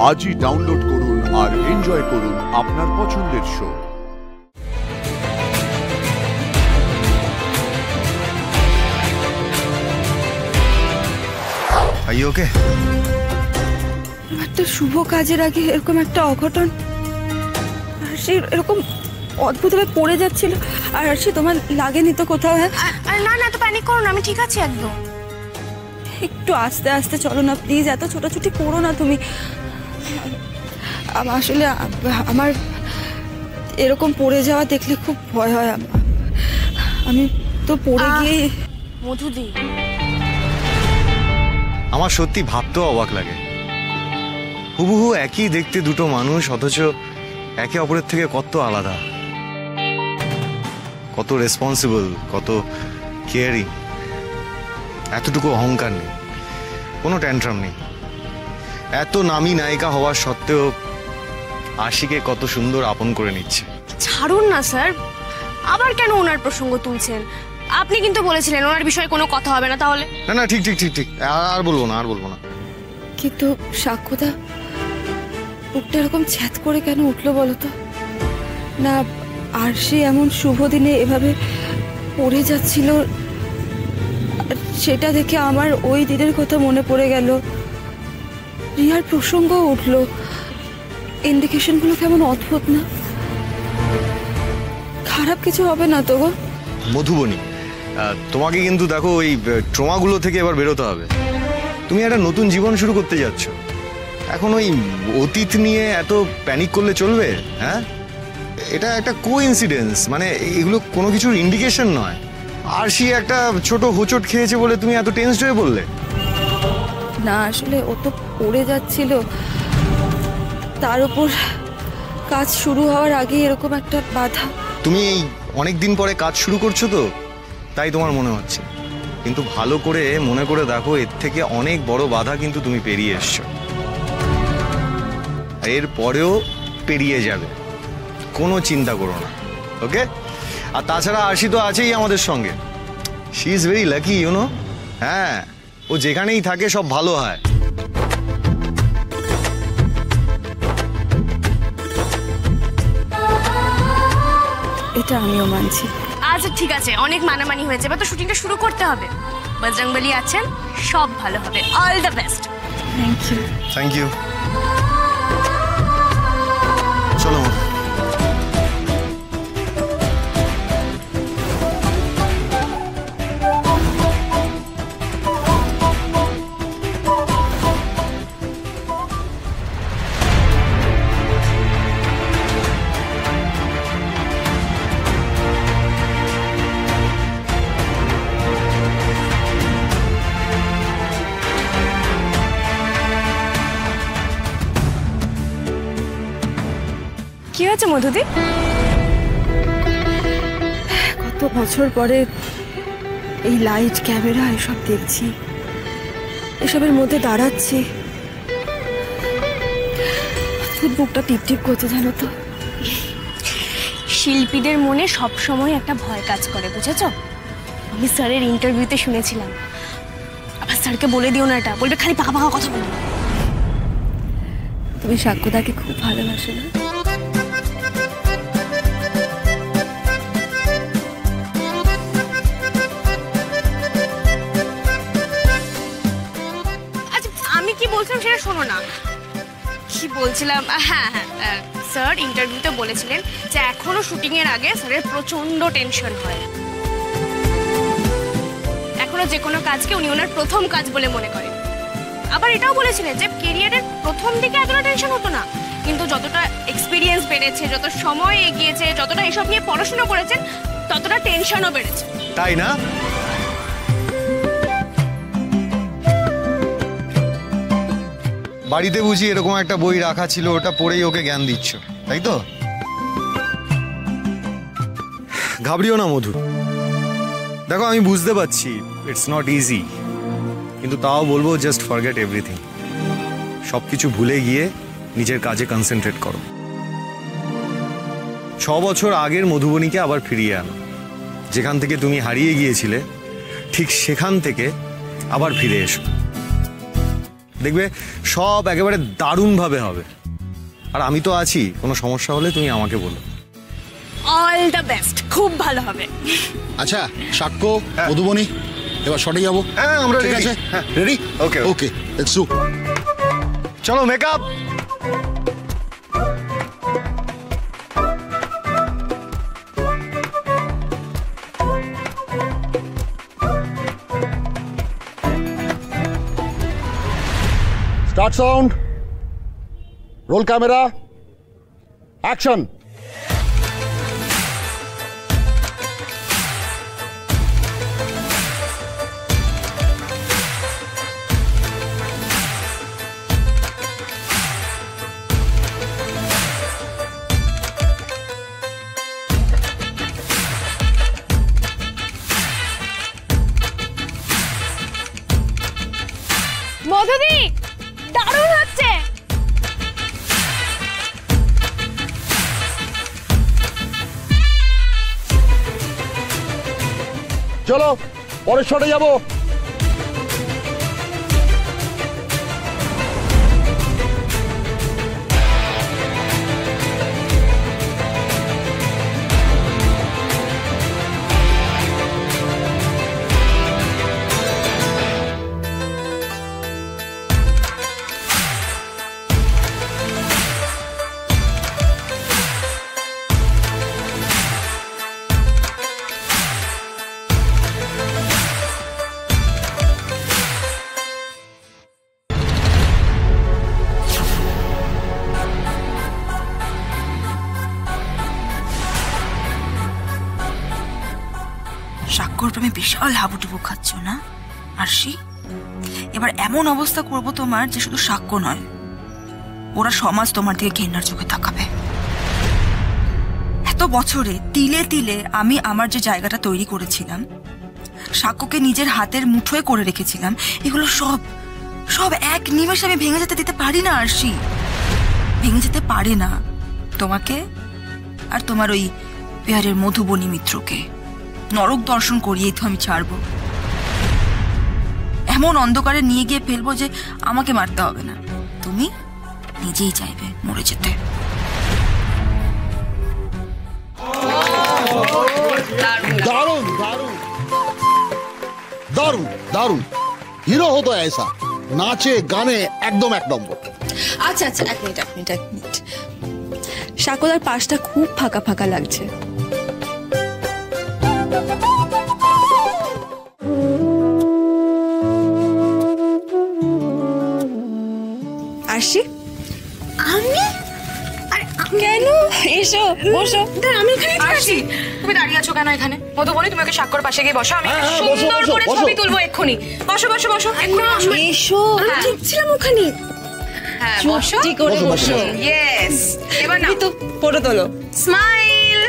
আজই ডাউনলোড করুন আর এনজয় করুন আপনার পছন্দের শো। ওকে, একটা শুভ কাজের আগে এরকম একটা অঘটন, আর সে এরকম অদ্ভুতভাবে পড়ে যাচ্ছিল। আর সে তোমার লাগেনি তো কোথাও? না না, তো প্যানিক করো না, আমি ঠিক আছি একদম। একটু আস্তে আস্তে চলো না প্লিজ, এত ছোটাছুটি করো না তুমি। আসলে আমার এরকম পড়ে যাওয়া দেখলে খুব ভয় হয়। আমি তো পড়ে গিয়ে। মধুদি, আমার সত্যি ভাবতেও অবাক লাগে, হুবহু একই দেখতে দুটো মানুষ, অথচ একে অপরের থেকে কত আলাদা, কত রেসপন্সিবল, কত কেয়ারিং। এতটুকু অহংকার নেই, কোনো ট্যান্ট্রাম নেই। এত নামী নায়িকা হওয়ার সত্ত্বেও আশিকে কত সুন্দর আপন করে নিচ্ছে। ছাড়ুন না স্যার, আবার কেন ওনার প্রসঙ্গ তুলছেন? আপনি কিন্তু বলেছিলেন ওনার বিষয়ে কোনো কথা হবে না। তাহলে না না, ঠিক ঠিক ঠিক ঠিক, আর বলবো না, আর বলবো না। কিন্তু সাক্ষ্যদা, বুকটা এরকম ছ্যাদ করে কেন উঠলো বলো তো? না, আর সে এমন শুভ দিনে এভাবে পড়ে যাচ্ছিল, সেটা দেখে আমার ওই দিনের কথা মনে পড়ে গেল। রিয়ার প্রসঙ্গ উঠলো, ইন্ডিকেশনগুলো কেমন অদ্ভুত না? খারাপ কিছু হবে না তো গো? মধুবনী, তোমাকে কিন্তু দেখো ওই ট্রমাগুলো থেকে এবার বেরোতে হবে। তুমি একটা নতুন জীবন শুরু করতে যাচ্ছ, এখন ওই অতীত নিয়ে এত প্যানিক করলে চলবে? হ্যাঁ, এটা একটা কোইন্সিডেন্স, মানে এগুলো কোনো কিছুর ইন্ডিকেশন নয়। আর সে একটা ছোট হোঁচট খেয়েছে বলে তুমি এত টেনসড হয়ে বললে? না, আসলে ও তো পড়ে যাচ্ছিল, তার উপর কাজ শুরু হওয়ার আগে এরকম একটা বাধা। তুমি এই অনেক দিন পরে কাজ শুরু করছো তো, তাই তোমার মনে হচ্ছে, কিন্তু ভালো করে মনে করে দেখো, এর থেকে অনেক বড় বাধা কিন্তু তুমি পেরিয়ে এসছো, এর পরেও পেরিয়ে যাবে, কোনো চিন্তা করো না। ওকে? আর তাছাড়া আরশি তো আছেই আমাদের সঙ্গে, she is very lucky, you know. হ্যাঁ, ও যেখানেই থাকে সব ভালো হয়। এটা আমিও মানছি। আচ্ছা ঠিক আছে, অনেক মানামানি হয়েছে, এবার তো শুটিংটা শুরু করতে হবে। বজরংবলী আছেন, সব ভালো হবে। All the best. Thank you. Thank you. চলো। কি হয়েছে মধুদি? কত বছর পরে এই লাইট, ক্যামেরা এসব দেখছি, এসবের মধ্যে দাঁড়াচ্ছি, বুকটা টিপ টিপ করতে, জানো তো। শিল্পীদের মনে সব সময় একটা ভয় কাজ করে, বুঝেছ? আমি স্যারের ইন্টারভিউতে শুনেছিলাম। আবার স্যারকে বলে দিও না, এটা বলবে খালি পাকা পাকা কথা বলবে। তুমি সাক্ষ্যদাকে খুব ভালোবাসো না? আমি কি বলছিলাম সেটা শোনো না। কি বলছিলাম, হ্যাঁ হ্যাঁ, স্যার ইন্টারভিউতে বলেছিলেন যে এখনো শুটিং এর আগে স্যারের প্রচন্ড টেনশন হয়। এখনো যে কোনো কাজকে উনি ওনার প্রথম কাজ বলে মনে করেন। আবার এটাও বলেছিলেন যে ক্যারিয়ারের প্রথম দিকে এতটা টেনশন হতো না, কিন্তু যতটা এক্সপিরিয়েন্স বেড়েছে, যত সময় এগিয়েছে, যতটা এসব নিয়ে পড়াশোনা করেছেন, ততটা টেনশনও বেড়েছে। তাই না? বাড়িতে বুঝি এরকম একটা বই রাখা ছিল, ওটা পড়েই ওকে জ্ঞান দিচ্ছ, তাই তো? ঘাবড়িও না মধু, দেখো আমি বুঝতে পারছি ইটস নট ইজি, কিন্তু তাও বলবো জাস্ট ফরগেট এভরিথিং। সবকিছু ভুলে গিয়ে নিজের কাজে কনসেন্ট্রেট করো। 6 বছর আগের মধুবনীকে আবার ফিরিয়ে আনো, যেখান থেকে তুমি হারিয়ে গিয়েছিলে ঠিক সেখান থেকে আবার ফিরে এসো। দেখবে সব একেবারে দারুণভাবে হবে। আর আমি তো আছি, কোনো সমস্যা হলে তুমি আমাকে বলো। অল দ্য বেস্ট, খুব ভালো হবে। আচ্ছা সাক্ষ্য, মধুবনী, এবার শটে যাবো। হ্যাঁ, আমরা ঠিক ready। আছে, হ্যাঁ। Ready? Okay. Okay, let's do. চলো makeup. Start sound, roll camera, action. মধুদি, দারুণ হচ্ছে। চলো পরের শটে যাবো। সাক্ষর প্রেমে বিশাল হাবুডুবু খাচ্ছ না আরশি? এবার এমন অবস্থা করব তোমার যে শুধু সাক্ষ্য নয়, ওরা সমাজ তোমার দিকে ঘেন্নার চোখে তাকাবে। এত বছরে তিলে তিলে আমি আমার যে জায়গাটা তৈরি করেছিলাম, সাক্ষ্যকে নিজের হাতের মুঠোয় করে রেখেছিলাম, এগুলো সব সব এক নিমেষে আমি ভেঙে যেতে দিতে পারি না আরশি, ভেঙে যেতে পারে না। তোমাকে আর তোমার ওই পেয়ারের মধুবনী মিত্রকে নরক দর্শন করিয়েই তো আমি ছাড়বো। এমন অন্ধকারে নিয়ে গিয়ে ফেলবো যে আমাকে মারতে হবে না, তুমি নিজেই চাইবে মরে যেতে। দারুণ দারুণ দারুণ দারুণ, হিরো হতো ऐसा, নাচে গানে একদম এক নম্বর। আচ্ছা আচ্ছা, এক মিনিট। সাকোদার পাশটা খুব ফাঁকা ফাঁকা লাগছে। আরশি, আমি? আরে কেন? এসো বসো। আমি এখানে আরশি, তুমি দাঁড়িয়ে আছো কেন এখানে? মধুবনী, তুমি ওকে সাক্ষর পাশে গিয়ে বসো, আমি হ্যাঁ, হ্যাঁ, বসো, সুন্দর বসো, করে বসো। ছবি তুলবো এক্ষুনি। বসো বসো বসো, এক্ষুনি বসো। এসো। আমি ঠিক ছিলাম ওখানে। হ্যাঁ বসো। চুপটি করে বসো, বসো, বসো। ইয়েস, এবার না তো ফটো তোলো। স্মাইল।